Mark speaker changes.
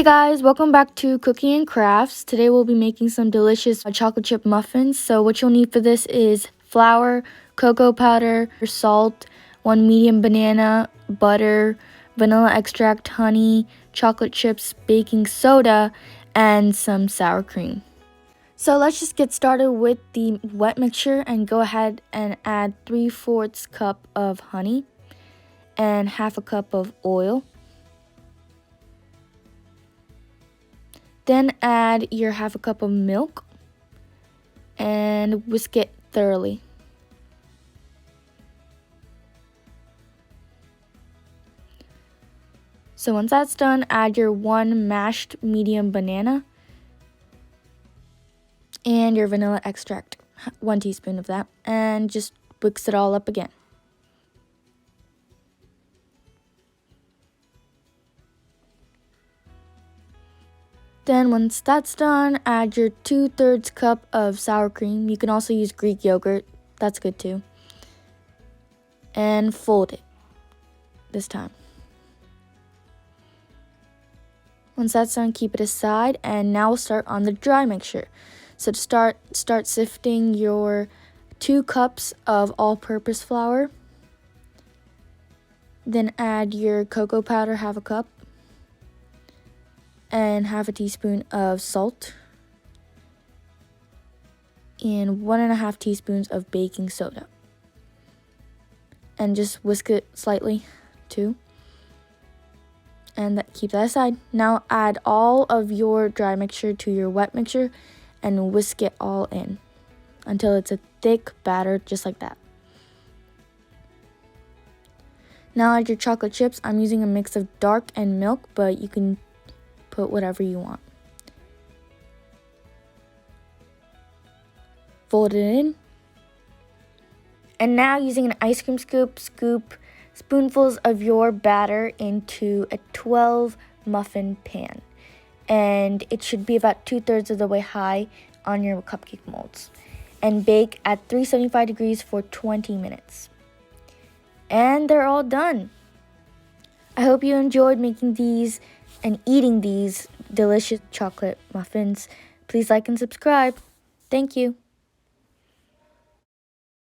Speaker 1: Hey guys, welcome back to Cooking and Crafts. Today we'll be making some delicious chocolate chip muffins. So what you'll need for this is flour, cocoa powder, salt, 1 medium banana, butter, vanilla extract, honey, chocolate chips, baking soda, and some sour cream. So let's just get started with the wet mixture and go ahead and add 3/4 cup of honey and 1/2 cup of oil. Then add your 1/2 cup of milk and whisk it thoroughly. So once that's done, add your 1 mashed medium banana and your vanilla extract, 1 teaspoon of that, and just whisk it all up again. Then once that's done, add your 2/3 cup of sour cream. You can also use Greek yogurt, that's good too. And fold it this time. Once that's done, keep it aside, and now we'll start on the dry mixture. So to start sifting your 2 cups of all-purpose flour. Then add your cocoa powder, 1/2 cup. And 1/2 teaspoon of salt and 1.5 teaspoons of baking soda, and just whisk it slightly too, and keep that aside. Now add all of your dry mixture to your wet mixture and whisk it all in until it's a thick batter, just like that. Now add your chocolate chips. I'm using a mix of dark and milk, but you can put whatever you want. Fold it in. And now using an ice cream scoop, scoop spoonfuls of your batter into a 12 muffin pan. And it should be about 2/3 of the way high on your cupcake molds. And bake at 375 degrees for 20 minutes. And they're all done. I hope you enjoyed making these and eating these delicious chocolate muffins. Please like and subscribe. Thank you.